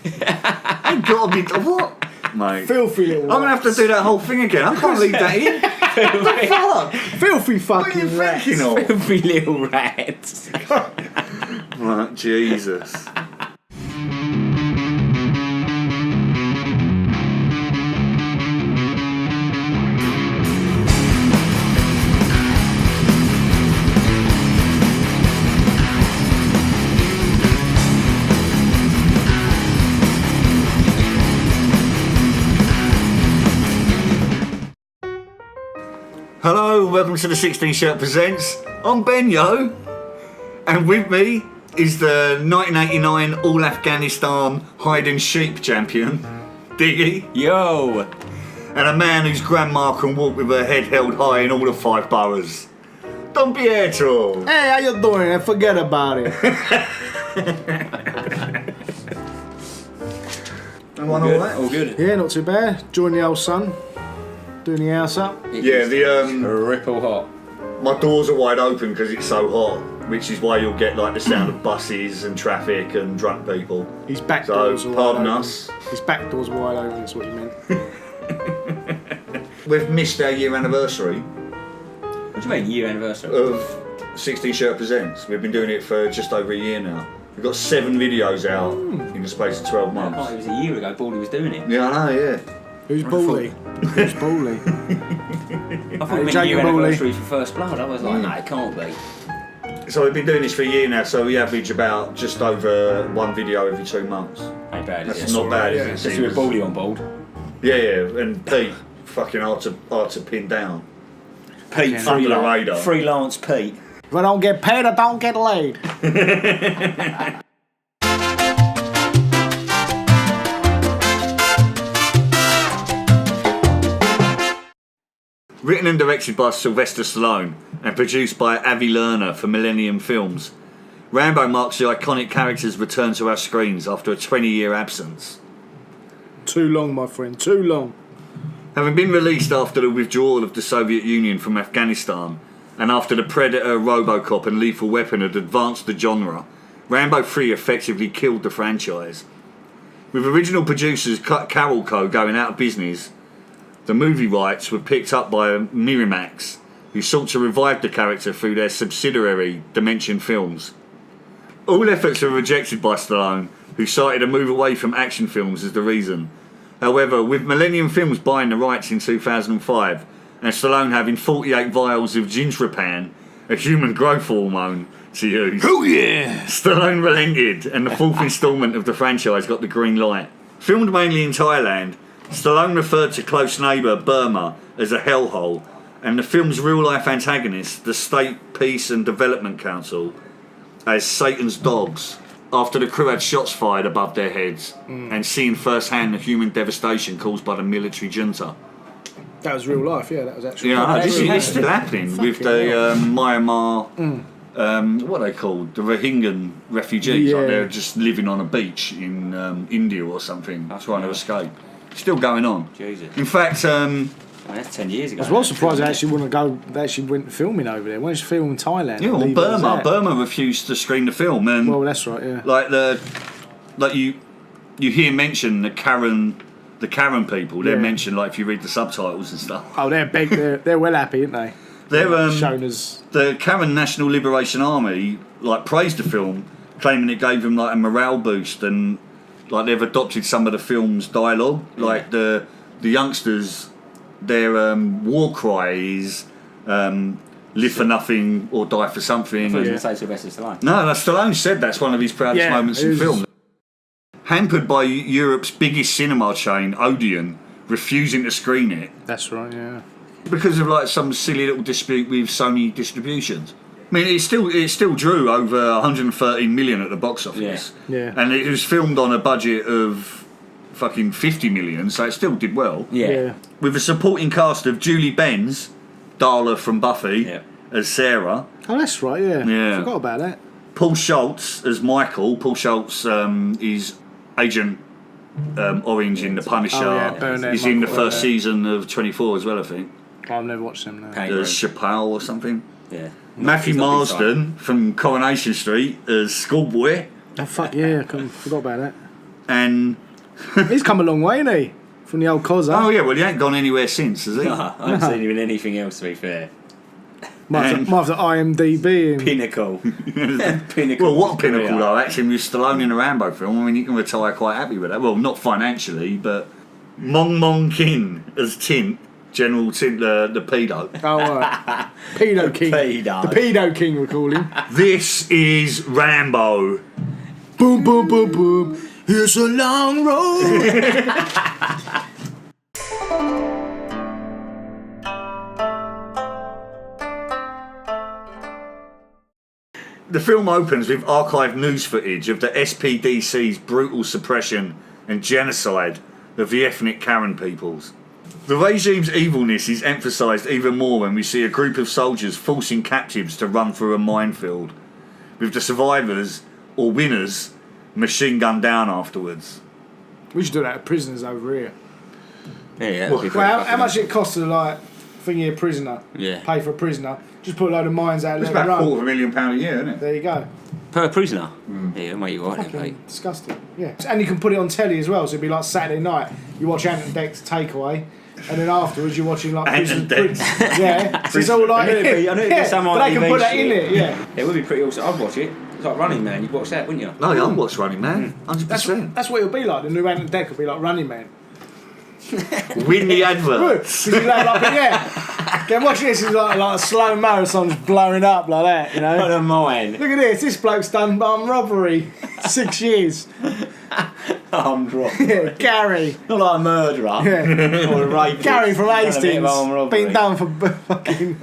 Ain't got to be what, mate? Filthy little. I'm gonna have to do that whole thing again. I can't leave that in. What the fuck? Filthy What are you fucking rats. thinking of? Filthy little rats. Right, Jesus. Hello, welcome to the 16 Shirt Presents. I'm Benyo, and with me is the 1989 All Afghanistan Hide and Sheep champion, Diggy, Yo. and a man whose grandma can walk with her head held high in all the 5 boroughs, Don Pietro. Hey, how you doing? And forget about it. Everyone all right? All good. Yeah, not too bad. Join the old son. Doing the house up. Yeah, Ripple hot. my doors are wide open because it's so hot, which is why you'll get like the sound of buses and traffic and drunk people. His back So, doors are pardon wide us. open. His back doors wide open, that's what you meant. We've missed our year anniversary What do you mean, year anniversary? of 16 Shirt Presents. We've been doing it for just over a year now. We've got 7 videos out in the space of 12 Oh, months. it was a year ago Baldy was doing it. Yeah, I know, yeah. Who's Baldy? Who's Baldy? I thought it meant Jacob year Baldy. anniversary for First Blood. I was like, no, it can't be. So we've been doing this for a year now, so we average about just over 1 video every 2 months. Ain't bad, is That's it? not bad, yeah. is it? Especially with Baldy on board. Yeah, and Pete, fucking hard to pin down. Pete, Under the radar. freelance Pete. If I don't get paid, I don't get laid. Written and directed by Sylvester Stallone and produced by Avi Lerner for Millennium Films, Rambo marks the iconic character's return to our screens after a 20-year absence. Too long, my friend, too long. Having been released after the withdrawal of the Soviet Union from Afghanistan, and after the Predator, Robocop and Lethal Weapon had advanced the genre, Rambo 3 effectively killed the franchise. With original producers Carol Co. going out of business, the movie rights were picked up by Miramax, who sought to revive the character through their subsidiary Dimension Films. All efforts were rejected by Stallone, who cited a move away from action films as the reason. However, with Millennium Films buying the rights in 2005, and Stallone having 48 vials of gingerpan, a human growth hormone, to use, Oh yeah! Stallone relented, and the 4th instalment of the franchise got the green light. Filmed mainly in Thailand, Stallone referred to close neighbour Burma as a hellhole, and the film's real-life antagonist, the State Peace and Development Council, as Satan's dogs, after the crew had shots fired above their heads and seeing firsthand the human devastation caused by the military junta. That was real life, yeah, that was actually. Yeah, that's this really is still happening with the Myanmar, what are they called? The Rohingya refugees. Yeah. Like they're just living on a beach in India or something, trying to escape. Still going on. Jesus. In fact, I mean, that's 10 years ago. I was well surprised they actually wouldn't go. They actually went filming over there. Why did you film in Thailand? yeah, well, Leave it as that? Burma refused to screen the film, and Well, that's right, yeah. like you hear mention the Karen people. They're Yeah. mentioned like if you read the subtitles and stuff. Oh, they're big. They're well happy, aren't they? They're shown as. the Karen National Liberation Army like praised the film, claiming it gave them like a morale boost, and like they've adopted some of the film's dialogue. Like the youngsters, their war cry is live for nothing or die for something. I thought you were going to say Sylvester Stallone. No, Stallone said that's one of his proudest Yeah, moments in it was- film. Hampered by Europe's biggest cinema chain, Odeon, refusing to screen it That's right, yeah. because of like some silly little dispute with Sony Distributions. I mean, it still drew over 113 million at the box office, Yeah. and it was filmed on a budget of fucking 50 million, so it still did well. Yeah. With a supporting cast of Julie Benz, Darla from Buffy, Yeah. as Sarah, Oh, that's right, yeah. Yeah. Forgot about that. Paul Schultz as Michael. Paul Schultz is Agent Orange in The Punisher. Oh, yeah, Burnett, He's in the Michael, first season of 24 as well, I think. I've never watched them now. Kangaroo. As Chappelle or something. Yeah. Matthew He's not big time. Marsden from Coronation Street as Schoolboy. Oh, fuck, yeah, forgot about that. And He's come a long way, hasn't he? From the old Cozza. oh yeah, well he ain't gone anywhere since, has he? I haven't seen him in anything else, to be fair. Might have to IMDb him. Pinnacle. Pinnacle. Well, what career. pinnacle though? Actually, with Stallone in a Rambo film, I mean, you can retire quite happy with that. Well, not financially, but Mong Mong Kin as Tint, General Tint, the pedo. Oh, right. Pedo King. Pedo. The Pedo King, we call him. This is Rambo. Boom, boom, boom, boom. It's a long road. The film opens with archived news footage of the SPDC's brutal suppression and genocide of the ethnic Karen peoples. The regime's evilness is emphasised even more when we see a group of soldiers forcing captives to run through a minefield, with the survivors, or winners, machine gunned down afterwards. We should do that to prisoners over here. Yeah, Well, Well, how much it costs to, like, thingy a prisoner? Yeah. Pay for a prisoner. Just put a load of mines out It's and let them about run. £250,000 a year, isn't it? There you go. Per prisoner? Yeah, mate, you're right, Fucking mate. disgusting. Yeah. And you can put it on telly as well, so it'd be like Saturday night. You watch Ant and Dec's Takeaway, and then afterwards you're watching like Ant and Prison. Yeah. So it's all like I knew it'd be- I knew it'd be yeah, some but they can ITV put that in shit. it. Yeah. It would be pretty awesome. I'd watch it. It's like Running Man. You'd watch that, wouldn't you? No, I'll watch Running Man, 100%. That's what it'll be like. The new Ant and Dec will be like Running Man. Win the Good. adverts. 'Cause you like, yeah. Go watch this. It's like a slow marathon just blowing up like that. You know. What a mine. Look at this. This bloke's done armed robbery. 6 years. Armed robbery. Yeah, Gary. Not like a murderer. Yeah. Or a rapist. Gary from Done a bit of Hastings. armed robbery. Been done for fucking.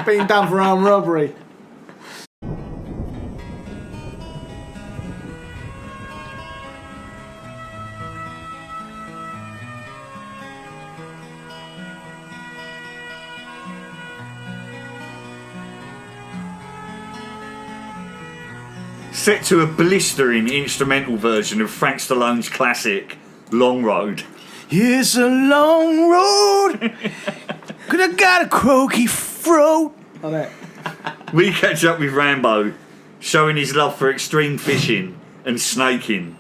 Been done for armed robbery. Set to a blistering instrumental version of Frank Stallone's classic Long Road. It's a long road. Cause I got a croaky throat. Like that. We catch up with Rambo, showing his love for extreme fishing and snaking,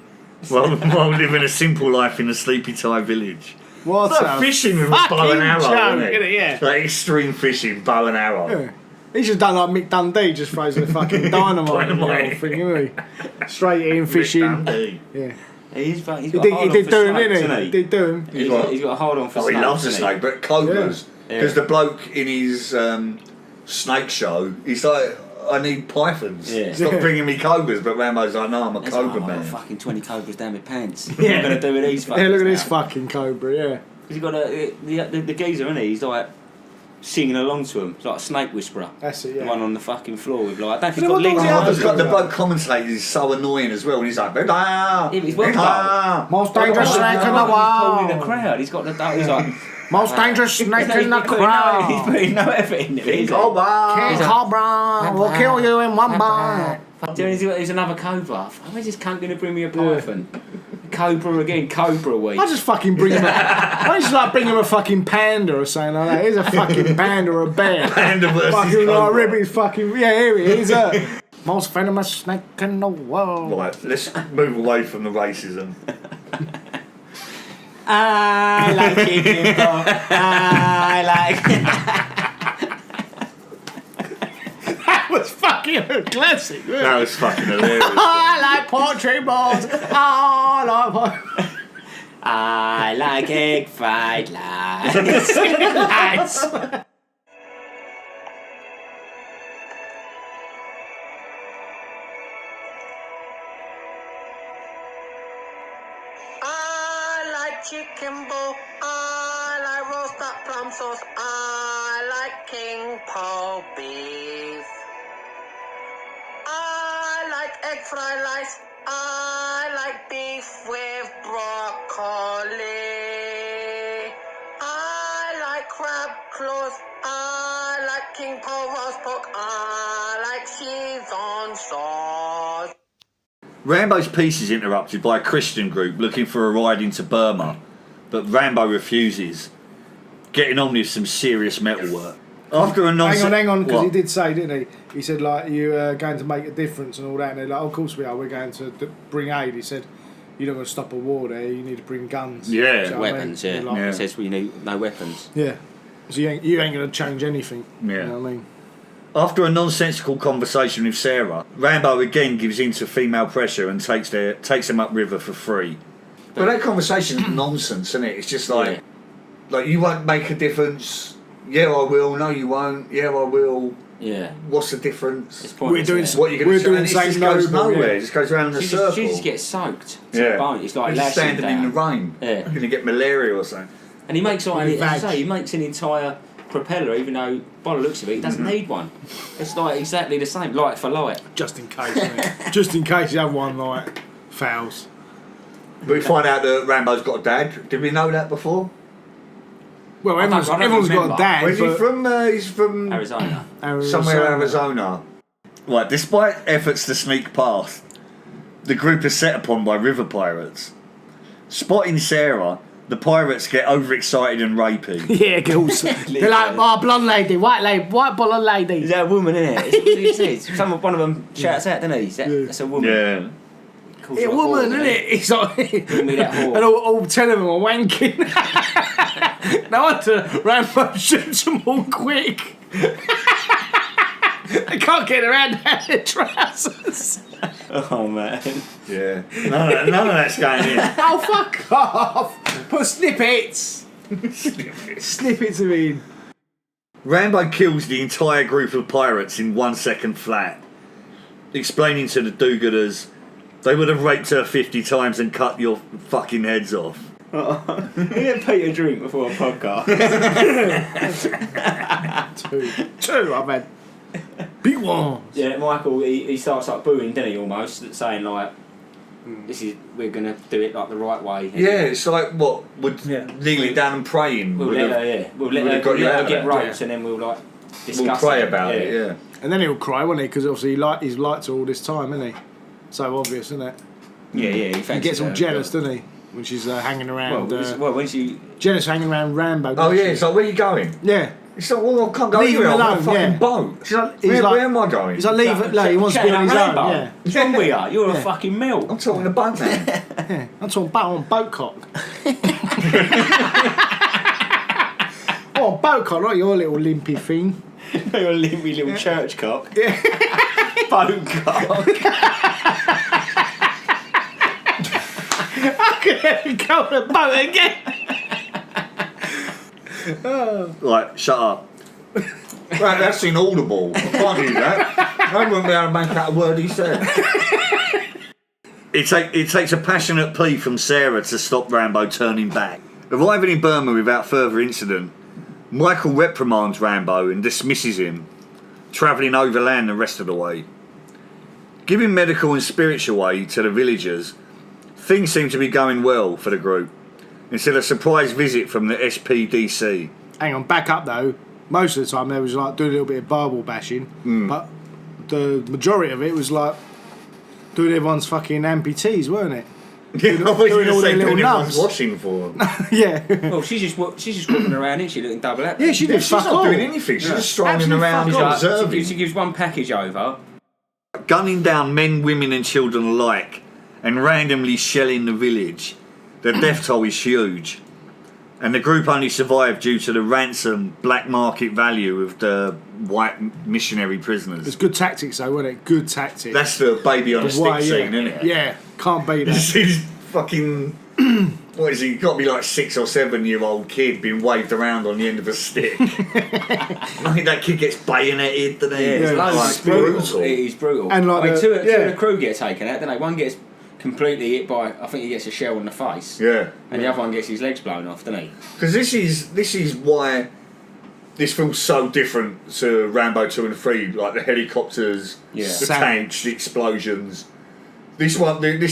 while living a simple life in a sleepy Thai village. What's Like up? fishing with a bow and arrow, joke, isn't it? yeah. Like extreme fishing, bow and arrow. Yeah. He's just done like Mick Dundee, just throws the fucking dynamite in the Dynamite. whole thing, isn't he? Straight in fishing. Dundee. Yeah. He's got He a did, hold he on did for do him, snakes, didn't hasn't he? He did do him. He's got a hold on for Oh, he snakes, loves a hasn't snake, but cobras. Yeah. Because the bloke in his snake show, he's like, I need pythons. Yeah. Stop bringing me cobras, but Rambo's like, no, I'm a That's cobra why I've got man. fucking 20 cobras down my pants. What Yeah. am I going to do with these fuckers Yeah, look at this now? fucking cobra, yeah. He's got the geezer, isn't he? He's like singing along to him. It's like a snake whisperer. That's it, The yeah. one on the fucking floor with like, I don't But think he's got what legs was on the his other The, nose. the bloke commentator is so annoying as well, and he's like, "Beda, Yeah, but he's well beda." Most dangerous snake in the He's pulling the world. crowd. He's got the. He's like. Most dangerous snake in the He's crowd. putting no effort in it. King He's Cobra. King Cobra will kill you in one bite. There's another cobra. Where's this cunt going to bring me a python? Cobra again, Cobra week. I just fucking bring him a... I just like bring him a fucking panda or something like that. Here's a fucking panda or a bear. Panda versus Fucking like Cobra. rip his fucking... Yeah, here he is. Most venomous snake in the world. Right, let's move away from the racism. I like chicken ball. I like. That was fucking a classic. wasn't it? That was fucking hilarious. I like poultry balls. I like pork. I like egg fried rice. I like chicken bowl. I like roast up plum sauce. I like king pole beef. I like egg fried rice. I like beef with broccoli. I like crab claws. I like king pole roast pork. I like cheese on sauce. Rambo's piece is interrupted by a Christian group looking for a ride into Burma, but Rambo refuses, getting on with some serious metalwork. After a nonsense... Hang on, because he What? did say, didn't he? He said, like, you're going to make a difference and all that. And they're like, oh, of course we are. We're going to bring aid. He said, you're not going to stop a war there. You need to bring guns. Yeah. Do you know what I mean? Weapons, yeah. Like- It says we need no weapons. Yeah. So you ain't going to change anything. Yeah. You know what I mean? After a nonsensical conversation with Sarah, Rambo again gives in to female pressure and takes them upriver for free. But that conversation's nonsense, isn't it? It's just like you won't make a difference. Yeah, I will. No, you won't. Yeah, I will. Yeah. What's the difference? It's pointless, We're doing isn't it? What are you going to do? doing And it Saint just goes Noble, nowhere. yeah. It just goes around in a circle. She just gets soaked to the bone. It's like He's lashing standing down. in the rain. Yeah. Going to get malaria or something. And he makes like, With as I vag. say, he makes an entire propeller, even though by the looks of it, he doesn't need one. It's like exactly the same, light for light. Just in case, mate. Just in case you have one, like, fails. But we find out that Rambo's got a dad. Did we know that before? Well, I don't everyone's got a remember. dad. Where's he but from? He's from Arizona. somewhere Arizona. Right, despite efforts to sneak past, the group is set upon by river pirates. Spotting Sarah, the pirates get overexcited and rapey. Yeah, girls. They're like, oh, blonde lady, white blonde lady. Is that a woman, isn't it? It's what he says. One of them shouts out, doesn't he? That's a woman. Yeah. Calls Yeah, her a woman, whore, isn't it? It's like, Bring me that whore. and all 10 of them are wanking. No wonder Rambo shoots them all quick. They can't get around their trousers. Oh, man. Yeah. None of that's going in. Oh, fuck off. Put snippets. Snippets of in. Rambo kills the entire group of pirates in 1 second flat, explaining to the do-gooders they would have raped her 50 times and cut your fucking heads off. You get Peter a drink before a podcast. Two, I've had. Big ones. Yeah, Michael, he starts like booing, doesn't he, almost, saying like, we're going to do it like the right way. Yeah, it's like what? Kneeling down and praying. We'll would let have- her, yeah. We'll would let have got you her out of get that, raped and then we'll like discuss We'll pray about it, yeah. And then he'll cry, won't he? Because obviously he's liked her all this time, isn't he? So obvious, isn't it? Yeah, He fancies gets all her, jealous, but- doesn't he? When she's hanging around. Well, when she... Jealous hanging around Rambo. Oh doesn't yeah, she? it's like, where are you going? Yeah. It's like, well, I can't go Leave anywhere. him I'm on a alone, fucking yeah. boat. He's like, Where am I going? He's like, leave it. No, he wants to be on his own. Yeah. What's wrong with you? You're Yeah. a fucking mill. I'm talking the boat, man. Yeah. I'm talking about on boat cock. Oh, boat cock, not your little limpy thing. You're a limpy little church cock. Yeah. Boat cock. How can he go on a boat again? Like, shut up. Right, that's inaudible. I can't do that. I wouldn't be able to make out a word he said. It takes a passionate plea from Sarah to stop Rambo turning back. Arriving in Burma without further incident, Michael reprimands Rambo and dismisses him, travelling overland the rest of the way. Giving medical and spiritual aid to the villagers, things seem to be going well for the group, until a surprise visit from the SPDC. Hang on, back up though. Most of the time there was like doing a little bit of Bible bashing, but the majority of it was like doing everyone's fucking amputees, weren't it? Yeah, I was doing all going to say their little doing everyone's nubs. washing for them. Yeah. Well, she's just walking around, isn't she, looking double up? Yeah, she did She's fuck not all. doing anything, she's just strolling Absolutely around fuck all. observing. She gives one package over. Gunning down men, women and children alike and randomly shelling the village. The death toll is huge. And the group only survived due to the ransom black market value of the white missionary It's prisoners. good tactics though, wasn't it? Good tactics. That's the baby on a stick Why, yeah. scene, isn't it? Yeah, can't beat that. This fucking... What is he? Got to be like 6 or 7 year old kid being waved around on the end of a stick. I think that kid gets bayoneted, doesn't he? Yeah, it's loads. Like, It's brutal. brutal. It is brutal. And like I mean, the- two of yeah. the crew get taken out, don't they? One gets completely hit by, I think he gets a shell in the face. Yeah. And the other one gets his legs blown off, doesn't he? Because this is why this feels so different to Rambo 2 and 3, like the helicopters, Yeah. the tanks, the explosions. This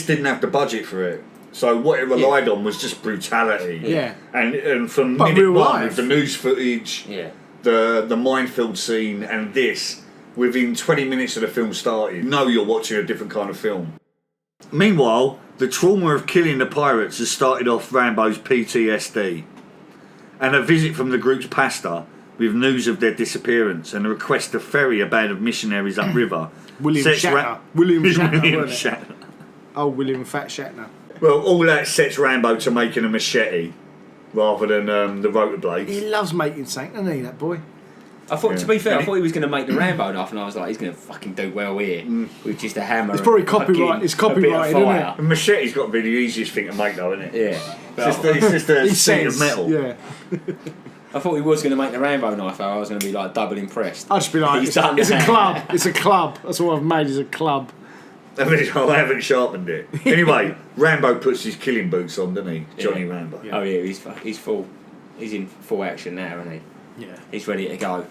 didn't have the budget for it. So what it relied on was just brutality. Yeah. And from But minute real one, life. with the news footage, Yeah. the minefield scene, and this, within 20 minutes of the film starting, you know you're watching a different kind of film. Meanwhile, the trauma of killing the pirates has started off Rambo's PTSD. And a visit from the group's pastor with news of their disappearance and a request to ferry a band of missionaries upriver. William sets Shatner. William Shatner, William wasn't it? Shatner. Oh, William Fat Shatner. Well, all that sets Rambo to making a machete rather than the rotor blades. He loves making something, doesn't he, that boy? I thought, to be fair, I thought he was going to make the Rambo knife, and I was like, he's going to fucking do well here with just a hammer. It's probably and copyright. fucking It's copyrighted, a bit of isn't fire. it? A machete's got to be the easiest thing to make, though, isn't it? Yeah. It's just a He sheet of says, metal. Yeah. I thought he was going to make the Rambo knife, I was going to be like double impressed. I'd just be like, He's done it's a that. club. It's a club. That's all I've made is a club. I mean, I haven't sharpened it. Anyway, Rambo puts his killing boots on, doesn't he? Johnny Rambo. Oh yeah, he's full. He's in full action now, isn't he? Yeah. He's ready to go.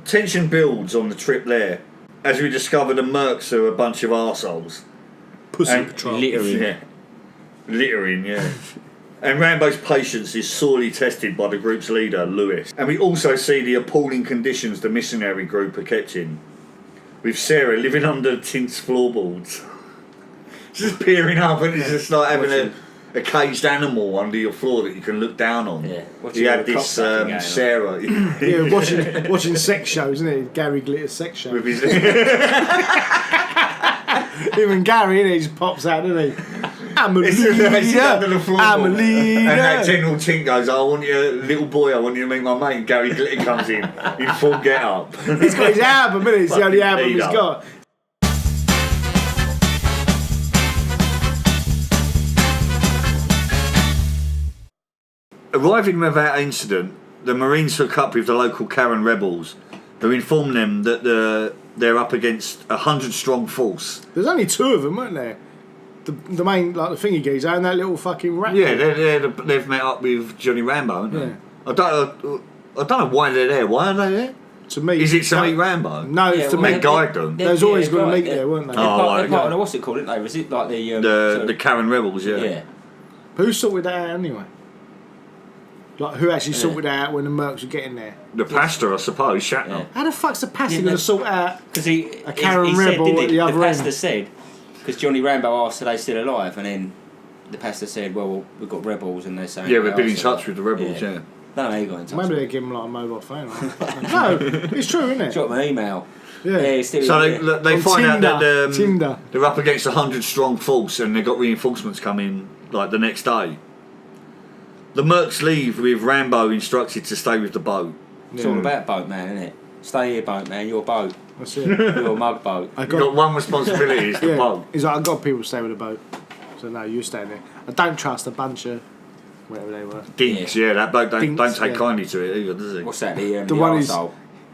Tension builds on the trip there as we discover the Mercs are a bunch of arseholes. Pussy And patrol. Littering. Yeah. Littering, yeah. And Rambo's patience is sorely tested by the group's leader, Lewis. And we also see the appalling conditions the missionary group are kept in. With Sarah living under Tint's floorboards. Just peering up and it's just like having a caged animal under your floor that you can look down on. Yeah. You had this Sarah. Yeah, watching sex shows, isn't it? Gary Glitter's sex show. With his Even Gary, innit, he just pops out, doesn't he? I'm a It's leader. under the floor. I'm a leader. And that General Tint goes, I want you, little boy, I want you to meet my mate. Gary Glitter comes in full get up. He's got his album, isn't it? It's the only Fucking album he's leader. got. Arriving without incident, the Marines hook up with the local Karen rebels, who inform them that they're up against a 100-strong force. There's only two of them, weren't there? The main, like the thingy geezer and that little fucking rat. Yeah, they've met up with Johnny Rambo, haven't they? Yeah. I don't know why they're there. Why are they there? To meet. Is it to meet Rambo? No, it's to well, meet. guide them. They was always going to meet there, weren't they? They're Oh, part, right, they're part okay. of the, what's it called, isn't they? Was it like the The Karen rebels, yeah. yeah. Who sorted that out anyway? Like, who actually sorted that out when the Mercs were getting there? The pastor, I suppose, Shatner. Yeah. How the fuck's the pastor Yeah, going no. to sort out? Because he Karen he rebel said, didn't at he? the other pastor end. said, because Johnny Rambo asked, are they still alive? And then the pastor said, well, we've got rebels, and they're saying, Yeah, we've been in so- touch with the rebels, yeah. No, he got in touch. Maybe with they give him like a mobile phone. No, it's true, isn't it? Drop an email. Yeah. Yeah, he's still So in there. they On find out that Tinder. they're up against a 100-strong force and they've got reinforcements coming like the next day. The Mercs leave with Rambo instructed to stay with the boat. It's all about boatman, isn't it? Stay here, boatman. Your boat. That's it. Your mug boat. I You've got one responsibility, it's the yeah. boat. He's like, I've got people to stay with the boat. So no, you stay there. I don't trust a bunch of whatever they were. Dinks, yeah, that bloke don't Dinks, take yeah. kindly to it either, does he? What's that? The one is- arsehole?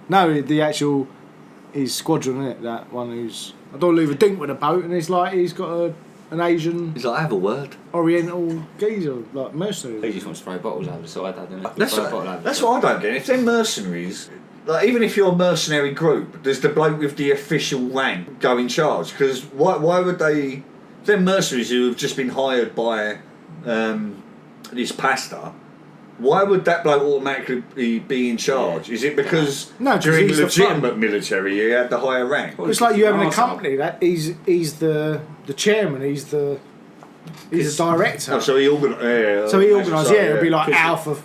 No, the actual his squadron, isn't it? That one who's I don't leave a dink with a boat, and he's like he's got an Asian He's like, have a word. Oriental geezer, like He mercenary. just wants to throw bottles over the side, doesn't he? That's Throw a bottle over that's the what I don't get. If they're mercenaries, like even if you're a mercenary group, does the bloke with the official rank go in charge? Because why would they? If they're mercenaries who have just been hired by this pastor, why would that bloke automatically be in charge? Is it because No, 'cause during he's the legitimate military you had the higher rank? It's like you having a Arsehole. company that he's the chairman, he's the director. Oh, so he organised. So he organised, yeah, it'll be like Because- Alpha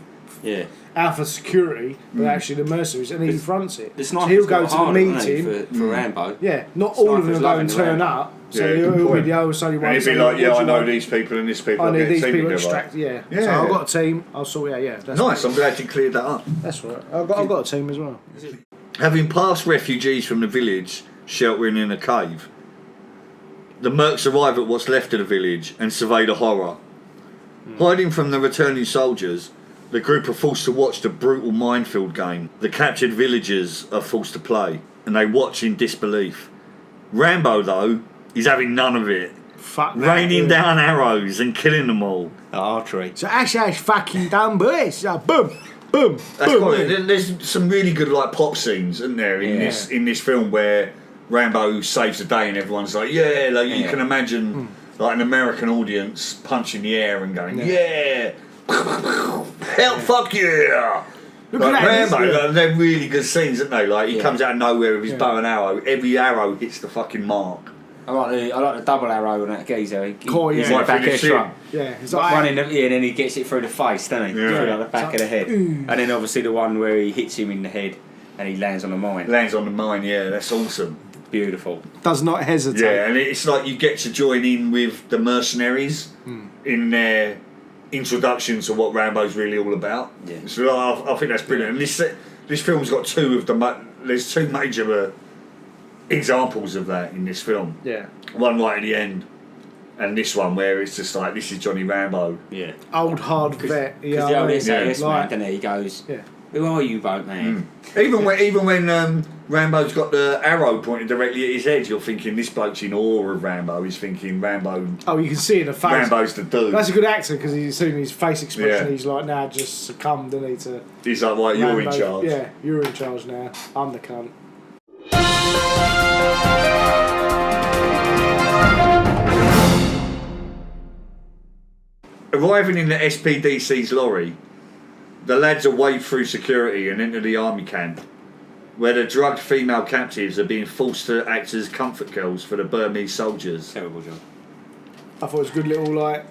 Yeah. Alpha Security, but actually the mercenaries, and he fronts it. The So sniper's he'll go got to the harder, doesn't he, meeting. for Rambo. Yeah, not all of them Snipers will go loving and the turn Rambo. up. So Yeah, good he'll be point. the old only one. And he'd be so like, yeah, what I do you know want? these people and this people. I I'll need get a these team people together. extract. Yeah. Yeah. So I've got a team. I'll sort it out. Yeah. That's Nice, I'm glad you cleared that up. That's right. I've got a team as well. Having passed refugees from the village sheltering in a cave, the Mercs arrive at what's left of the village and survey the horror. Hiding from the returning soldiers, the group are forced to watch the brutal minefield game the captured villagers are forced to play, and they watch in disbelief. Rambo, though, is having none of it, Fuck that, raining yeah. down arrows and killing them all. Archery. So actually, it's fucking done, boys. So boom, boom, That's boom. quite, there's some really good like pop scenes, isn't there, in Yeah. this film where Rambo saves the day and everyone's like, yeah, like you Yeah. can imagine like an American audience punching the air and going, yeah, hell, fuck yeah. Look Like at that, Rambo, yeah. like, they're really good scenes, aren't they? Like he Yeah. comes out of nowhere with his Yeah. bow and arrow. Every arrow hits the fucking mark. I like the double arrow on that geezer. He, Cool, he's yeah. in the back of the Finish him. truck. Yeah, it's like Running the, and then he gets it through the face, doesn't he? Yeah. Through like the back of the head. And then obviously the one where he hits him in the head and he lands on the mine. Lands on the mine, yeah, that's awesome. Beautiful. Does not hesitate. Yeah, and it's like you get to join in with the mercenaries in their introduction to what Rambo's really all about. Yeah. So I think that's brilliant. And this film's got there's two major examples of that in this film. Yeah. One right at the end, and this one where it's just like, this is Johnny Rambo. Yeah. Old hard vet. Because the old SAS man, like, doesn't he? He goes, yeah. who are you, boatman? Even when Rambo's got the arrow pointed directly at his head, you're thinking this bloke's in awe of Rambo. He's thinking Rambo. Oh, you can see in the face. Rambo's the dude. That's a good actor because he's seeing his face expression. Yeah. He's like, now just succumbed, doesn't he? To He's like, right, you're in Rambo. charge. Yeah, you're in charge now. I'm the cunt. Arriving in the SPDC's lorry, the lads are waved through security and into the army camp, where the drugged female captives are being forced to act as comfort girls for the Burmese soldiers. Terrible job. I thought it was a good little, like,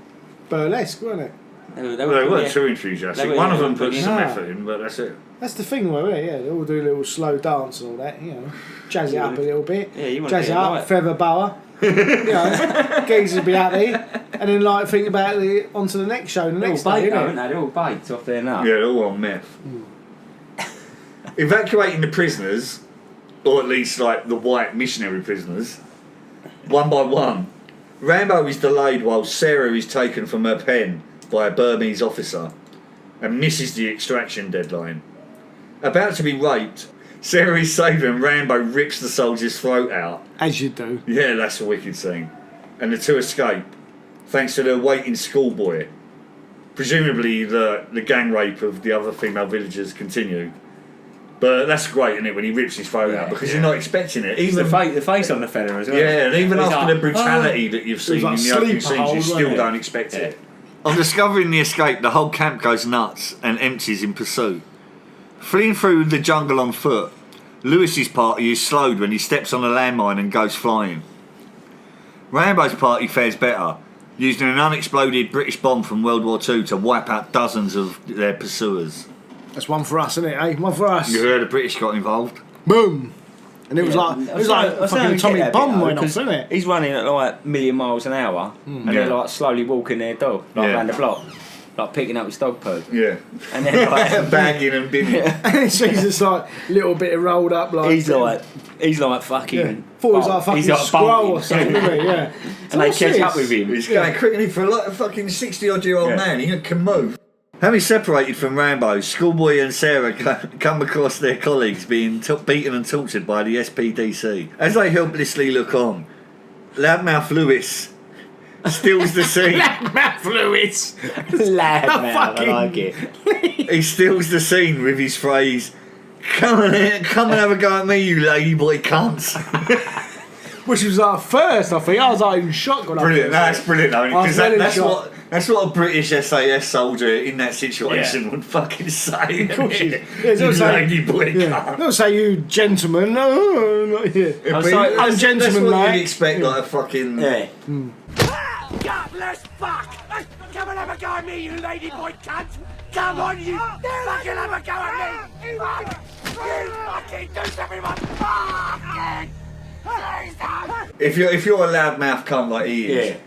burlesque, wasn't it? They weren't too enthusiastic. One of them put some effort in, but that's it. That's the thing, though, isn't it? Yeah, they all do a little slow dance and all that, you know. Jazz it up a little bit. Yeah, you want Jazz to it be up, light. feather bower. You know, geezers be out there. And then, like, think about it onto the next show, the They're all next day, baked, innit? aren't they? They're all baked off their nut. Yeah, they're all on meth. Evacuating the prisoners, or at least like the white missionary prisoners, one by one, Rambo is delayed while Sarah is taken from her pen by a Burmese officer and misses the extraction deadline. About to be raped, Sarah is saved and Rambo rips the soldier's throat out. As you do. Yeah, that's a wicked scene. And the two escape, thanks to the waiting schoolboy. Presumably the gang rape of the other female villagers continued. But that's great, isn't it, when he rips his throat out, because you're not expecting it. Even Even the face on the fella as well. yeah, and even He's after like, the brutality that you've seen like in the opening sleeper scenes, hold, you wasn't still it? don't expect it. On discovering the escape, the whole camp goes nuts and empties in pursuit. Fleeing through the jungle on foot, Lewis's party is slowed when he steps on a landmine and goes flying. Rambo's party fares better, using an unexploded British bomb from World War II to wipe out dozens of their pursuers. That's one for us, isn't it, eh? One for us. You heard the British got involved? Boom! And it was like a fucking atomic bomb went off, isn't it? He's running at like 1,000,000 miles an hour, and Yeah. they're like slowly walking their dog, like Yeah. around the block, like picking up his dog poo. Yeah. And then like, Bagging and binning. And she's just like a little bit rolled up, like. he's like fucking. Yeah. Thought he was like a fucking squirrel or something, didn't he? Yeah. And they catch up with him. He's going quickly for like a fucking 60-odd-year-old man. He can move. Having separated from Rambo, Schoolboy and Sarah come across their colleagues being beaten and tortured by the SPDC. As they helplessly look on, Loudmouth Lewis stills the scene. Loudmouth Lewis! Lad, man, I fucking- like it. He stills the scene with his phrase, come and have a go at me, you ladyboy cunts. Which was like first, I think. I was like in shock when Brilliant, I that's brilliant though, I was because really that's shocked. what a British SAS soldier in that situation would fucking say. Of course you you- yeah, don't say- ladyboy Yeah. cunt. Don't say you gentlemen. No, not here. I was But like, that's ungentlemanlike. what you'd expect, like a fucking... Yeah. Godless fuck! Come and have a go at me, you ladyboy cunt! Come on, you fucking have a go at me! You fucking do something, man! Fucking! Please don't! If you're a loudmouth cunt like he is,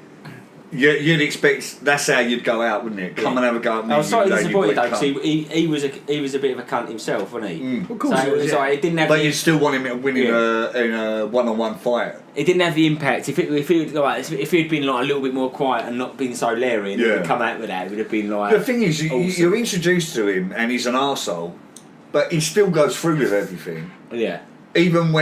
you'd expect that's how you'd go out, wouldn't it? Come and have a go at me, I was slightly you disappointed though, ladyboy because cunt. he was a bit of a cunt himself, wasn't he? Of course So he it was, was yeah. like, it didn't have But the, you'd still want him to win in a one-on-one fight. it didn't have the impact. If he'd been like a little bit more quiet and not been so leery, and Yeah. he'd come out with that, it would have been like. The thing is, awesome. you're introduced to him and he's an arsehole, but he still goes through with everything. Yeah. Even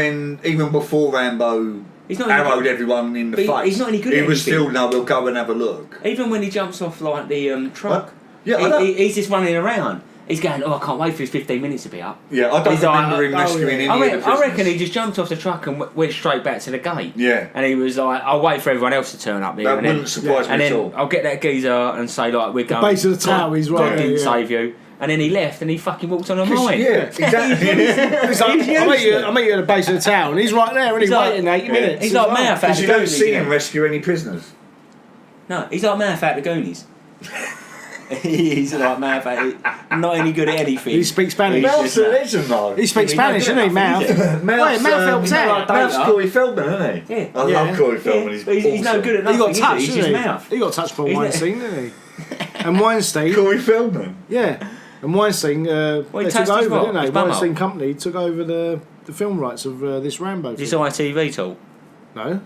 before Rambo He's not arrowed any, everyone in the but face. he's not any good He at was anything. still, no, we'll go and have a look. even when he jumps off like the truck. What? Yeah, I don't- he's just running around. He's going, oh, I can't wait for his 15 minutes to be up. Yeah, I don't He's like, remember him rescuing any I of the reckon, I reckon prisoners. he just jumped off the truck and went straight back to the gate. Yeah. And he was like, I'll wait for everyone else to turn up there. That and then, wouldn't surprise me and at then all. I'll get that geezer and say, like, we're going. base of the tower, God, he's God right, didn't yeah. save you. And then he left and he fucking walked on a mine. Yeah, exactly. It's like, I met you at the base of the tower, and he's right there, and he's like- waiting 80 minutes. He's like Mouth out Because the you don't Goonies. see you know? him rescue any prisoners. No, he's like Mouth out the Goonies. He's like Mouth, not any good at anything. He speaks Spanish. Mouth's a legend, though. He speaks Spanish, not doesn't he, good enough, Mouth? is Wait, Mouth helps out. Mouth's Corey Feldman, isn't he? Yeah. I love Corey Feldman. He's no good at nothing. He got touched, He's just didn't he? Mouth. He got touched by Isn't it? Weinstein, didn't he? And Weinstein, Corey Feldman. yeah. And Weinstein, they took touched his over, what? didn't they? His bum Weinstein hole? Company took over the film rights of this Rambo This film. ITV tool. No.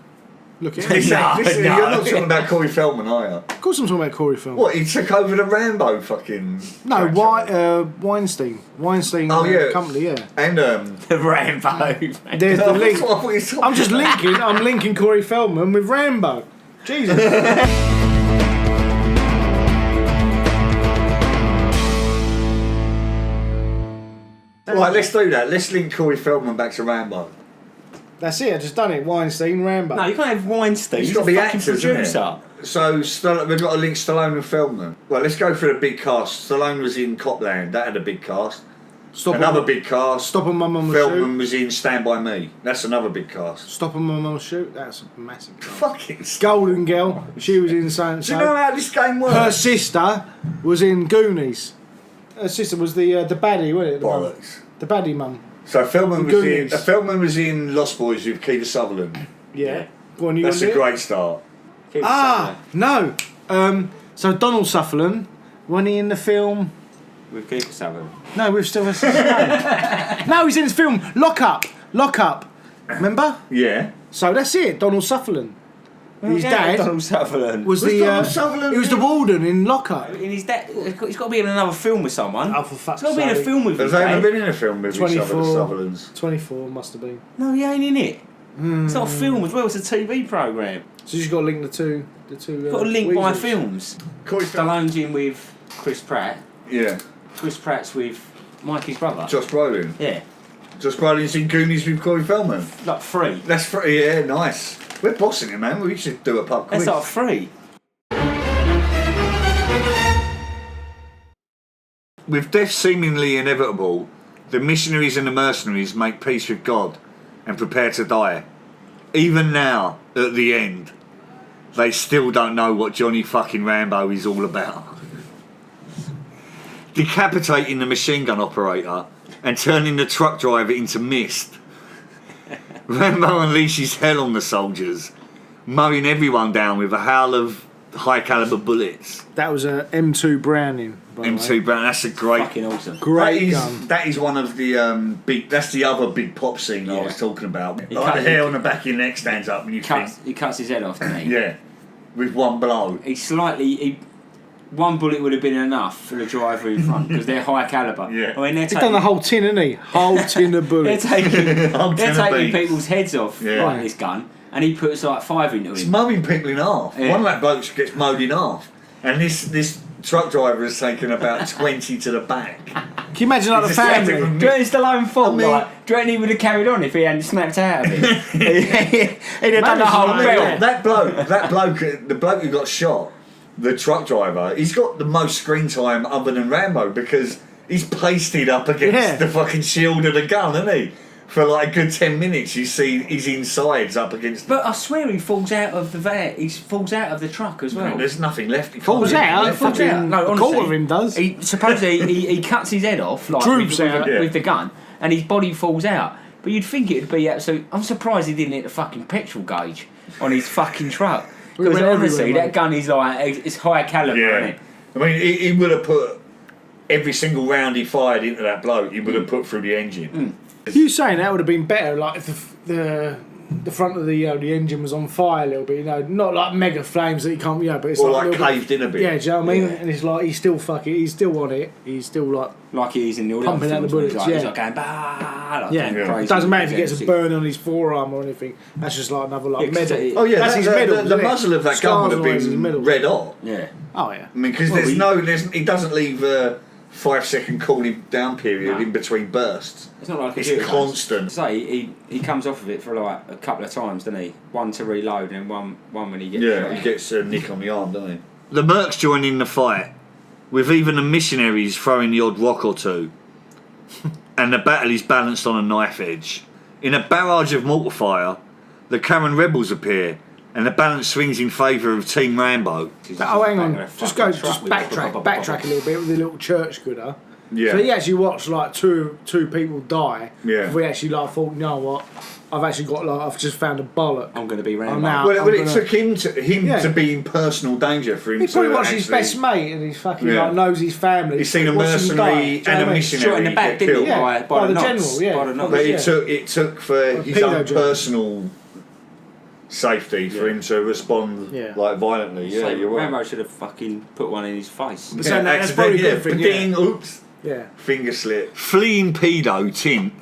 Look at Listen, him. listen, no. you're not talking about Corey Feldman, are you? Of course I'm talking about Corey Feldman. What, he took over the Rambo fucking... No, franchise? Weinstein. Weinstein Oh, yeah. Company, yeah. And, The Rambo. There's the link. That's what I thought you were talking I'm just about. I'm linking Corey Feldman with Rambo. Jesus. Right, let's do that. Let's link Corey Feldman back to Rambo. That's it, I just done it. Weinstein, Rambo. No, you can't have Weinstein. It's He's got a to be fucking actors, isn't producer. it? So we've got to link Stallone and Feldman. Well, let's go for the big cast. Stallone was in Copland. That had a big cast. Another big cast. Stop and My Mum Will Feldman Shoot. was in Stand By Me. That's another big cast. Stop and My Mum Will Shoot. That's a massive cast. Fucking. Golden Girl. She was in so and Do you know so. how this game works? Her sister was in Goonies. Her sister was the baddie, wasn't it? The mum. Bollocks. The baddie mum. So Feldman was Goonies. Feldman was in Lost Boys with Keith Sutherland. Yeah. Go on, you That's gonna a do it? great start. No. So Donald Sutherland, when he in the film... With Keith Sutherland. No, with Sylvester Stallone. No, he's in his film Lock Up. Remember? Yeah. So that's it, Donald Sutherland. His dad Donald Sutherland. was Donald Sutherland he was the warden in Lock Up. And his dad. He's got to be in another film with someone. Oh, for fuck's He's got to be in a sake. film with Has his they ever dad. been in a film with each other, the 24. Sutherlands? 24 must have been. No, he ain't in it. It's not a film as well. It's a TV program. So you just got to link the two. You've got to link by Weasleys. films. Corey Feldman. Stallone's in with Chris Pratt. Yeah. Chris Pratt's with Mikey's brother. Josh Brolin. Yeah, Josh Brolin's in Goonies with Corey Feldman. like 3. That's yeah, nice. We're bossing it, man. We should do a pub quiz. That's like 3. With death seemingly inevitable, the missionaries and the mercenaries make peace with God and prepare to die. Even now, at the end, they still don't know what Johnny fucking Rambo is all about. Decapitating the machine gun operator and turning the truck driver into mist. Rambo unleashes hell on the soldiers, mowing everyone down with a hail of high caliber bullets. That was a M2 Browning. By the way. M2 Brown, that's a great. Fucking awesome. Great gun. That is one of the big. That's the other big pop scene I Yeah. was talking about. Like cut- the hair on the back of your neck stands up, and you He cuts his head off, doesn't think, he? yeah, with one blow. One bullet would have been enough for the driver in front because they're high caliber. Yeah. I mean, He's done the whole tin, hasn't he? Whole tin of They're bullets. taking, Whole they're tin of taking beans. people's heads off Yeah. like this gun, and he puts like 5 into It's him. mowing people in half. Yeah. One of that blokes gets mowed in half, and this truck driver has taken about 20 to the back. Can you imagine like the It's just family? like Do you reckon it's Stallone fault? I mean- Like, do you reckon he would have carried on if he hadn't snapped out of it? He'd have done the whole Maybe film. so, That bloke, the bloke who got shot, the truck driver, he's got the most screen time other than Rambo because he's pasted up against the fucking shield of the gun, isn't he? For like a good 10 minutes, you see his insides up against. But I swear he falls out of the van. He falls out of the truck as well. There's nothing left. He Falls can't out? left. Falls out. No, A honestly, quarter of him does. He supposedly he cuts his head off like Droops with, out. with the gun, and his body falls out. But you'd think it'd be absolute. I'm surprised he didn't hit the fucking petrol gauge on his fucking truck. We Because went honestly, everywhere, that gun is like it's high caliber, isn't Yeah. it? I mean, he would have put every single round he fired into that bloke, he would have put through the engine. You saying that would have been better, like if the front of the engine was on fire a little bit, not like mega flames that you can't, but it's Or like, a like little caved in a bit. Yeah, do you know what I mean? Yeah. And it's like he's still he's still on it. He's still like Like he is in the all Pumping other out the films, bullets, he's yeah. like going bah, like yeah. going crazy. It doesn't matter if he gets a Energy. burn on his forearm or anything. That's just like another like Yeah, 'cause medal. it- Oh yeah, That's his the, medal. the isn't it? muzzle of that gun Scars would have all over his been medal. red hot. Yeah. Oh yeah. I mean, because he doesn't leave a 5-second cooling down period No. in between bursts. It's not like a It's computer constant. Say he comes off of it for like a couple of times, doesn't he? One to reload and one when he gets Yeah, shot. he gets a nick on the arm, doesn't he? The Mercs join in the fight, with even the missionaries throwing the odd rock or two, and the battle is balanced on a knife edge. In a barrage of mortar fire, the Karen rebels appear, and the balance swings in favour of Team Rambo. Oh, hang on. Just backtrack a little bit with the little church gooder. Yeah. So he actually watched like two people die. Yeah. We actually like thought, you know what? I've just found a bollock. I'm going to be Rambo. now- Well, I'm it took him to Yeah. be in personal danger for him He to probably watched actually, his best mate and he's fucking Yeah. like knows his family. He's seen a Watched him die. mercenary Do you know and what I a mean? missionary Shot in the back, get didn't he? killed. Yeah. By By the the knots. general, yeah. By the knots. But Yeah. it took for his pedo own job. personal safety for him to respond Yeah. like violently. Yeah, So you're right. Rambo should have fucking put one in his face. But so that's probably a good thing. Ding, Yeah. oops. Yeah. Finger slip. Fleeing pedo Tint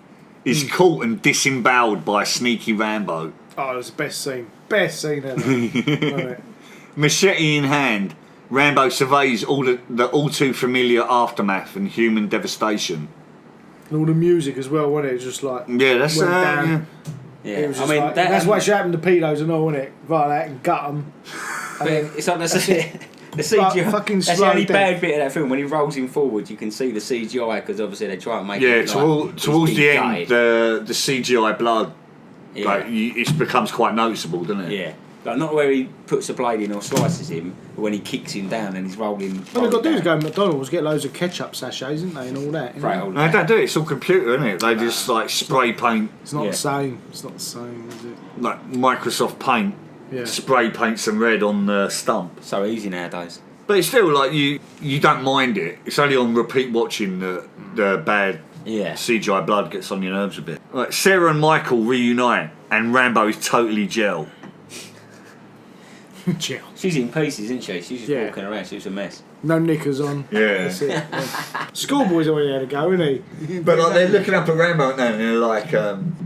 is caught and disemboweled by a sneaky Rambo. Oh, it was the best scene. Best scene ever. Right. Machete in hand, Rambo surveys the all too familiar aftermath and human devastation. And all the music as well, wasn't it? Just like Yeah, that's went down. Yeah, It was I just mean like, that, that's what should happen to pedos and all, wasn't it? Like that and gut them. but it's like the CGI. Like, fucking That's the slow only death. bad bit of that film. When he rolls him forward, you can see the CGI because obviously they try and make Yeah, it like towards he's the been end, gutted. the CGI blood, Yeah. like it becomes quite noticeable, doesn't it? Yeah. Like not where he puts the blade in or slices him, but when he kicks him down and he's rolling. All they've got to do is down. go to McDonald's, get loads of ketchup sachets, isn't they, and all that. Right, all No, they don't do it. It's all computer, isn't it? They just like spray paint, It's not Yeah. the same. It's not the same, is it? like Microsoft Paint, Yeah. spray paint some red on the stump. So easy nowadays. But it's still like you don't mind it. It's only on repeat watching the bad Yeah. CGI blood gets on your nerves a bit. Like Sarah and Michael reunite, and Rambo is totally gel. Chill. She's in pieces, isn't she? She's just Yeah. walking around. She was a mess. No knickers on. Yeah. That's it. Yeah. Schoolboy's already had a go, isn't he? But like they're looking up at Rambo now, and they're like,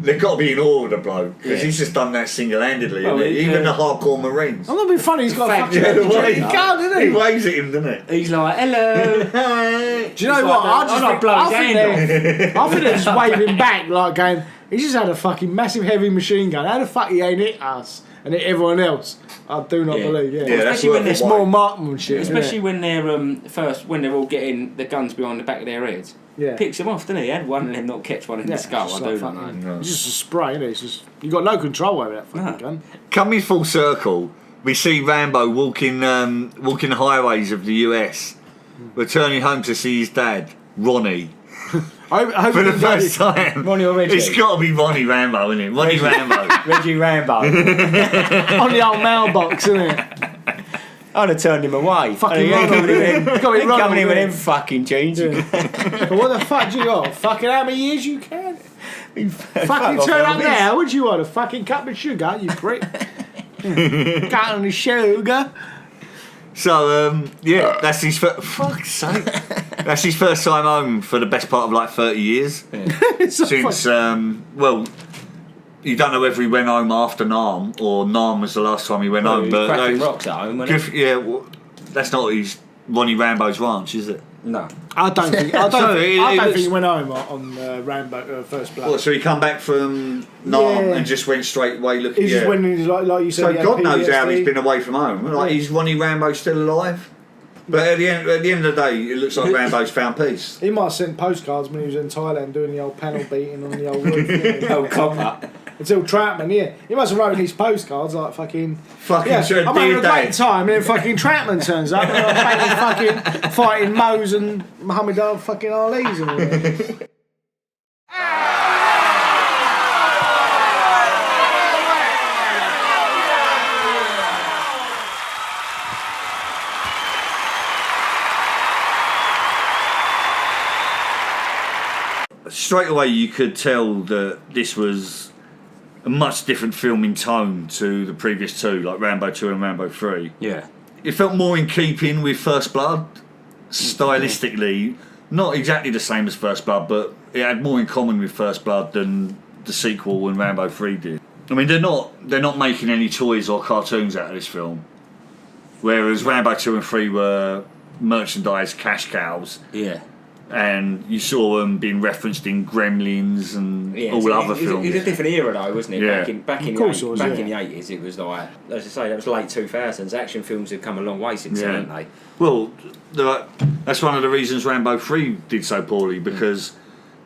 they've got to be in awe of the bloke because Yeah. he's just done that single-handedly. Well, Isn't he? yeah. Even the hardcore Marines. I'm not being funny. He's got a Fact, fucking Yeah, the way he can't, he isn't he? waves at him, doesn't He's like, hello. he? Do you He's know like what? the- I just I'm not think, blowing his I think they're just waving back, like going, he just had a fucking massive heavy machine gun. How the fuck he ain't hit us and hit everyone else? I do not Yeah. believe. Yeah, Yeah, that's Especially when worth a it's there's while. more marksmanship. isn't Especially it? when they're when they're all getting the guns behind the back of their heads. Yeah. Picks them off, doesn't he? He had one of them not catch one in the it's skull. just I like do fucking- know. It's just a spray, isn't it? It's just you got no control over that fucking No. gun. Coming full circle, we see Rambo walking the highways of the US, returning home to see his dad, Ronnie, I hope for he the does first time. Ronnie or Reggie? It's got to be Ronnie Rambo, isn't it? Ronnie Rambo. Reggie Rambo. it on the old mailbox, isn't it? I'd have turned him away. Fucking Ronald. Ronald, yeah. Got me Ronald, Coming in with yeah. them fucking jeans. Yeah. But what the fuck do you got? Fucking how many years you can? Fucking turn up now. What do you want? A fucking cup of sugar, you prick? Cut on the sugar. So yeah, that's his fuck's sake. That's his first time home for the best part of like 30 years. It's so Since fucking- well, you don't know whether he went home after Nam or Nam was the last time he went home. But cracking like, rocks at home, wasn't good, yeah, well, that's not his Ronnie Rambo's ranch, is it? it? No. I don't think. I don't So think. it I don't looks- think he went home on Rambo First Blood. What, so he come back from Nam Yeah. and just went straight away looking. He just went in, like you said. So he had God knows how PTSD. he's been away from home. Like, Yeah. is Ronnie Rambo still alive? But at the end of the day, it looks like Rambo's found peace. He might have sent postcards when he was in Thailand doing the old panel beating on the old roof. yeah. Oh, copper. Until Trapman, yeah. He must have written these postcards like fucking. Fucking Yeah, sure, I'm having dear a great Dad. time, and then fucking Trapman turns up, and I'm banging fucking fighting Moes and Muhammad Ali fucking Ali's and all that. Straight away, you could tell that this was a much different film in tone to the previous two, like Rambo 2 and Rambo 3. Yeah. It felt more in keeping with First Blood, stylistically. Not exactly the same as First Blood, but it had more in common with First Blood than the sequel when Rambo 3 did. I mean, they're not making any toys or cartoons out of this film, whereas Rambo 2 and 3 were merchandise cash cows. Yeah. And you saw them being referenced in Gremlins and Yeah, all other films. It was a different era though, wasn't it? Yeah. Back in Of course it was, back yeah. in the 80s, it was like, as I say, that was late 2000s. Action films have come a long way since then, haven't they? Well, that's one of the reasons Rambo 3 did so poorly, because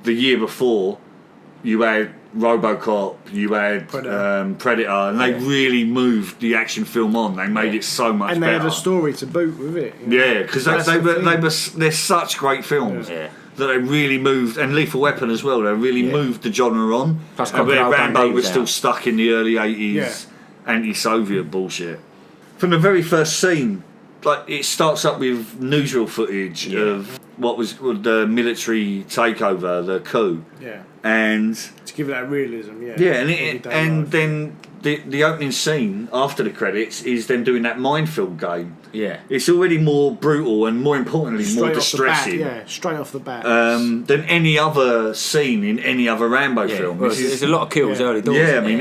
the year before you had RoboCop, you had Predator, and they really moved the action film on. They made it so much better. And they had a story to boot with it. You know? Yeah, because they're such great films that they really moved, and Lethal Weapon as well. They really moved the genre on. Plus, and where Rambo was still stuck in the early 80s anti-Soviet bullshit. From the very first scene, like it starts up with newsreel footage of what was the military takeover, the coup. Yeah. And to give it that realism, and then the opening scene after the credits is them doing that minefield game. Yeah, it's already more brutal and more importantly more distressing. Straight off the bat. Than any other scene in any other Rambo film. Well, there's a lot of kills early doors. Yeah, I mean,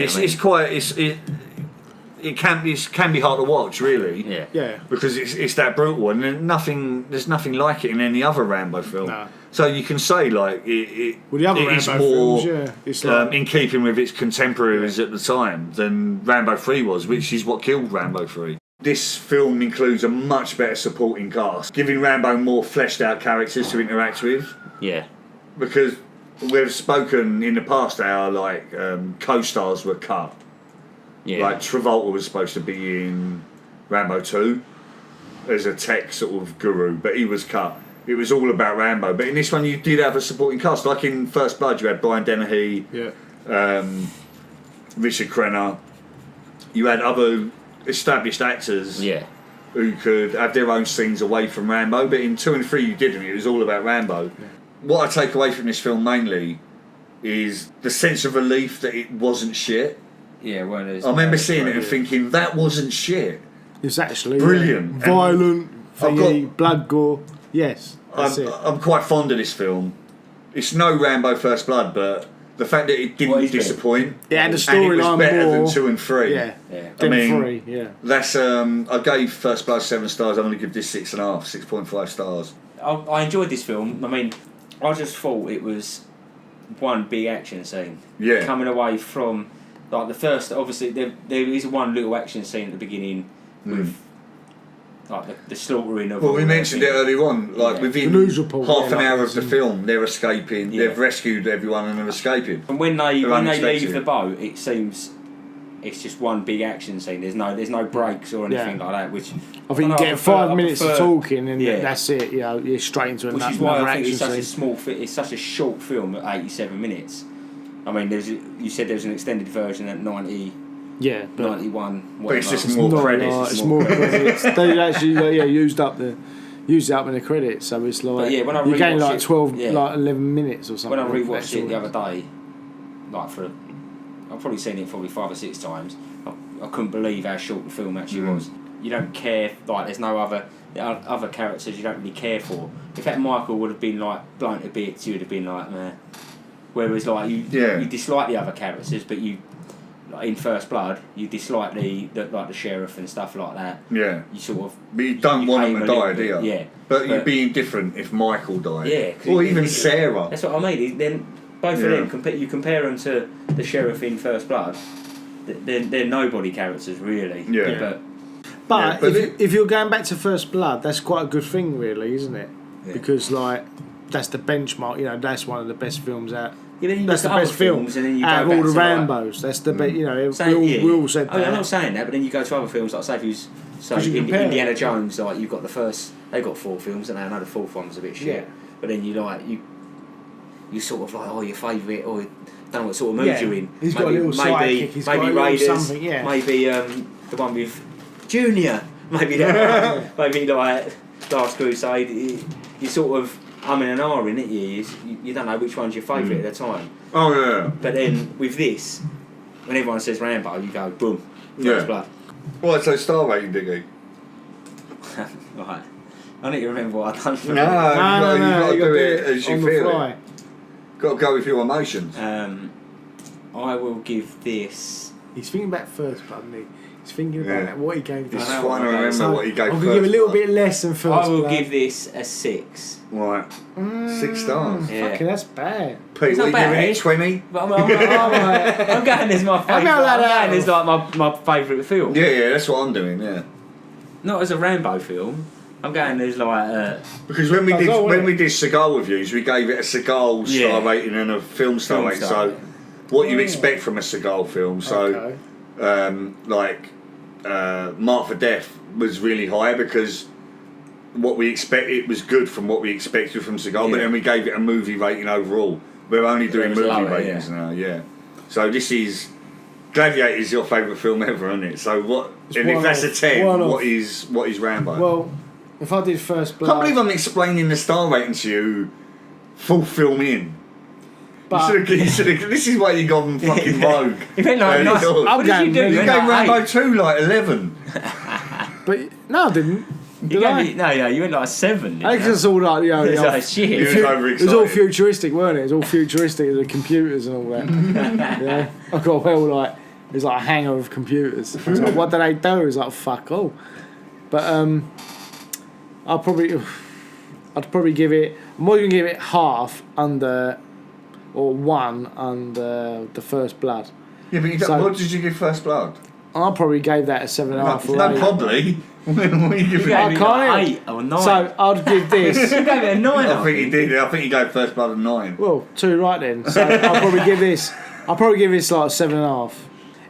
it can be hard to watch, really. Yeah. Because it's that brutal, and there's nothing like it in any other Rambo film. No. So you can say like it is more it's like, in keeping with its contemporaries at the time than Rambo 3 was, which is what killed Rambo 3. This film includes a much better supporting cast, giving Rambo more fleshed out characters to interact with. Yeah. Because we've spoken in the past how like co-stars were cut. Yeah. Like Travolta was supposed to be in Rambo 2 as a tech sort of guru, but he was cut. It was all about Rambo. But in this one, you did have a supporting cast. Like in First Blood, you had Brian Dennehy, Richard Crenna. You had other established actors who could have their own scenes away from Rambo. But in 2 and 3, you didn't. It was all about Rambo. Yeah. What I take away from this film mainly is the sense of relief that it wasn't shit. Yeah, well, I remember seeing it and thinking that wasn't shit. It's actually brilliant, violent, blood gore. Yes, I'm quite fond of this film. It's no Rambo First Blood, but the fact that it didn't disappoint, it had a storyline more better than 2 and 3. Yeah. I mean, 3. Yeah, that's I gave First Blood 7 stars. I'm going to give this 6.5, 6.5 stars. I enjoyed this film. I mean, I just thought it was one big action scene. Yeah, coming away from. Like the first, obviously, there is one little action scene at the beginning with like the slaughtering of. Well, we mentioned it earlier on. Like within half an hour of the film, they're escaping. They've rescued everyone and they're escaping. And when they leave the boat, it seems it's just one big action scene. There's no breaks or anything like that. Which I think you get 5 minutes of talking and that's it. You know, you're straight into which is why I think it's such a small. It's such a short film at 87 minutes. I mean, you said there was an extended version at 90. Yeah, 91. But it's just more credits. It's more credits. They actually used it up in the credits, so it's like when I you gain like 12, like 11 minutes or something. When I rewatched it the other day, like I've probably seen it probably 5 or 6 times. I couldn't believe how short the film actually was. You don't care, like there's no other characters you don't really care for. If that Michael would have been like blown to bits, you would have been like, meh. Whereas like you dislike the other characters, but you like in First Blood you dislike the sheriff and stuff like that. Yeah. You sort of. But you don't want them to die, do you? Yeah. But you'd be indifferent if Michael died. Yeah. Or even Sarah. That's what I mean. Then both of them you compare them to the sheriff in First Blood. They're nobody characters really. Yeah. But if you're going back to First Blood, that's quite a good thing, really, isn't it? Yeah. Because like. That's the benchmark, you know. That's one of the best films out. That's the best films, and then you out go of all the Rambos. Like, that's the best. You know, we all said that. I'm not saying that, but then you go to other films like Indiana Jones. Like you've got the first, they got 4 films, and I know the 4th one was a bit shit. Yeah. But then you sort of like your favourite, or don't know what sort of mood you're in. He's got a little sidekick. He's got a Raiders, something. Yeah. Maybe the one with Junior. Maybe that. Maybe like Last Crusade. You sort of. I'm in an R in it, you don't know which one's your favourite at the time. Oh yeah. But then with this, when everyone says Rambo, you go boom, First Blood. Right, so star rating, Diggy. Right. I need to remember what I've done. No, you got to do it as you feel it. Got to go with your emotions. I will give this. He's thinking about First Blood, isn't he? He's thinking about what he gave. He's trying to remember what he gave. I'm going to give a little bit less than First Blood. I will give this a 6. Right. 6 stars. Yeah. Fucking, that's bad. Pete, what are you giving it? 20? But I'm going as my favourite. I'm going as like my favourite film. Yeah, that's what I'm doing. Yeah. Not as a Rambo film. I'm going as like. Because when we did Seagal reviews, we gave it a Seagal star rating and a film star rating. So what you expect from a Seagal film. So, Okay. Mark for Death was really high because what we expect, it was good from what we expected from Seagal, but then we gave it a movie rating overall. We're only doing movie ratings now, So this is Gladiator is your favourite film ever, isn't it? So what? And if that's a 10, what is Rambo? Well, if I did First I Blood, can't believe I'm explaining the star rating to you full film in. but This is why you got them fucking rogue. You went like, nice. What did you do? You You gave went like Rambo 8. 2 like 11. but no, I didn't. You went like 7. I think it's all like It's like shit. You was it overexcited. was all futuristic, weren't it? It was all futuristic, the computers and all that. Yeah, I got it was like a hangar of computers. I was like, what do they do? It was like fuck all. But I'd probably give it. I'm more gonna give it half under, or 1 under the First Blood. Yeah, but what did you give First Blood? I probably gave that a 7.5 or 8. No, probably. What are you giving? I can't like hear. 8 or 9. So I'd give this. You gave it a 9. I think he did. I think he gave First Blood a 9. Well, 2 right then. So I'll probably give this like a 7.5.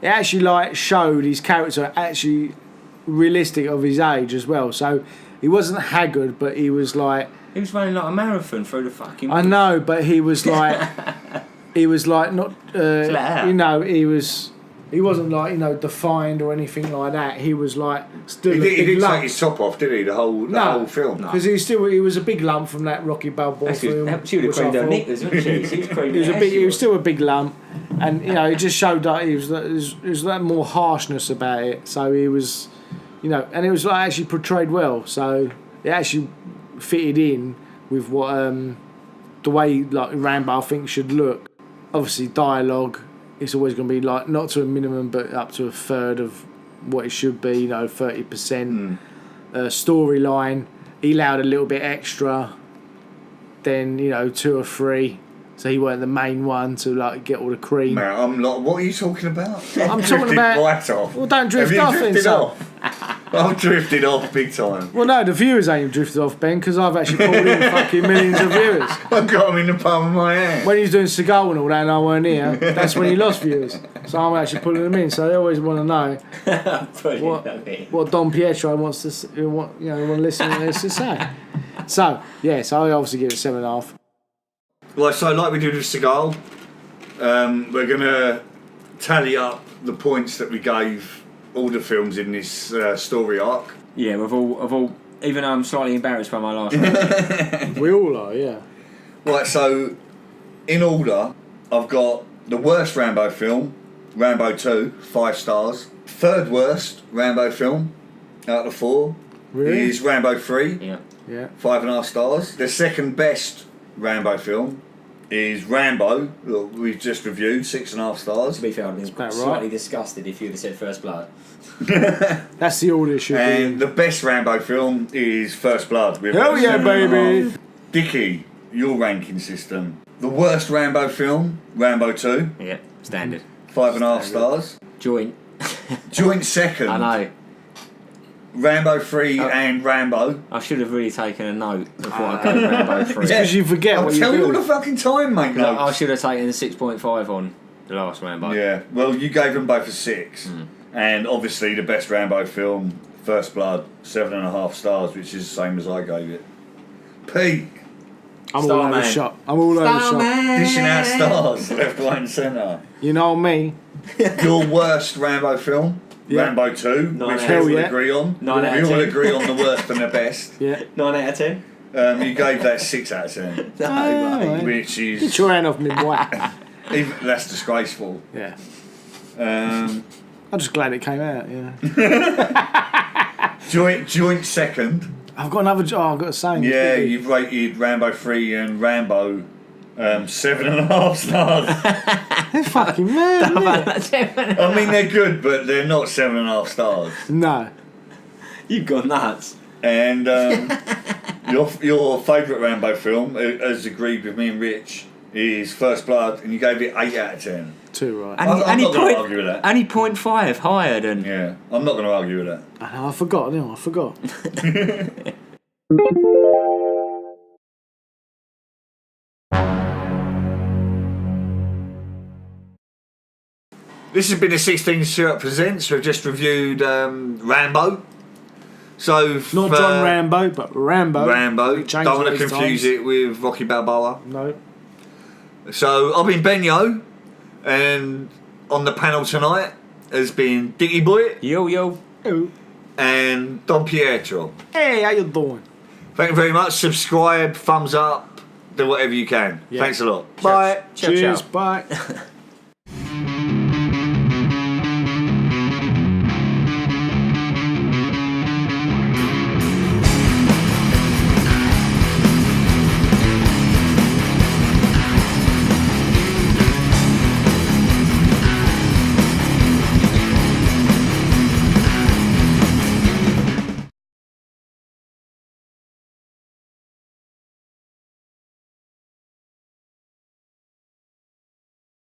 It actually like showed his character actually realistic of his age as well. So he wasn't haggard, but he was like. He was running like a marathon through the fucking. I know, but he was like. He was like not. He wasn't like defined or anything like that. He was like still. He a big didn't lump. take his top off, did he? The whole film. Because he was a big lump from that Rocky Balboa film. She would have which I creamed her thought- knickers, wouldn't she? She was creaming He was her a big. He ass, was still a big lump, and it just showed that there was that more harshness about it. So he was, and it was like actually portrayed well. So it actually fitted in with what the way like Rambo I think should look. Obviously, dialogue. It's always going to be like not to a minimum, but up to a third of what it should be. 30%. Storyline. He allowed a little bit extra. Then 2 or 3. So he weren't the main one to like get all the cream. Man, I'm not. What are you talking about? I'm talking about. Right off. Well, don't drift Have you off then. drifted So. off? I've drifted off big time. Well, no, the viewers ain't drifted off, Ben, because I've actually pulled in fucking millions of viewers. I've got them in the palm of my hand. When he was doing Seagal and all that, and I weren't here, that's when he lost viewers. So I'm actually pulling them in. So they always want to know what Don Pietro wants to, want to listen to this to say. So so I obviously give it 7.5. Well, so like we did with Seagal, we're gonna tally up the points that we gave all the films in this story arc. Yeah, we've all. Even though I'm slightly embarrassed by my last one. We all are, yeah. Right, so in order, I've got the worst Rambo film, Rambo 2, 5 stars. Third worst Rambo film out of 4 is Rambo 3, Yeah. 5.5 stars. The second best Rambo film is Rambo, that we've just reviewed, 6.5 stars. To be fair, I'd been that slightly right? disgusted if you'd have said First Blood. That's the order it should And be. the best Rambo film is First Blood. With Hell yeah, 7.5. baby! Dickie, your ranking system. The worst Rambo film, Rambo 2, Yeah, standard. 5.5 stars. Joint. Joint second, I know. Rambo 3 and Rambo. I should have really taken a note before I go to Rambo 3. Because you forget I'll what you tell you all do. the fucking time, mate. I should have taken a 6.5 on the last Rambo. Yeah, well, you gave them both a 6. And obviously the best Rambo film, First Blood, 7.5 stars, which is the same as I gave it. Pete, I'm Star all over the Man. shop. I'm all over the shop. dishing out stars, left, right and centre. You know me. Your worst Rambo film, Yeah. Rambo 2, Nine which out we of all 10. agree on. 9 out We of all 10. agree on the worst and the best. Yeah. 9 out of 10? You gave that 6 out of 10, Alright. which Get is your hand off me, boy. that's disgraceful. Yeah. Um, I'm just glad it came out, yeah. joint second. I've got another. I've got a saying. Yeah, you've rated Rambo 3 and Rambo 7.5 stars. They're fucking mad, isn't it? I mean, they're good, but they're not 7.5 stars. No. You've gone nuts. And your favourite Rambo film, as agreed with me and Rich, is First Blood, and you gave it 8 out of 10. 2 right. I'm not going to argue with that. Only 0.5 higher than. Yeah, I'm not going to argue with that. I forgot. I forgot. This has been a 16 Syrup Presents. We've just reviewed Rambo. So Not John Rambo, but Rambo. Rambo. We changed Don't want to those confuse times. it with Rocky Balboa. No. So I've been Benyo, and on the panel tonight has been Dicky Boy Yo. Oh. and Don Pietro. Hey, how you doing? Thank you very much. Subscribe, thumbs up, do whatever you can. Yeah. Thanks a lot. Bye. Ciao, Cheers. ciao. Bye.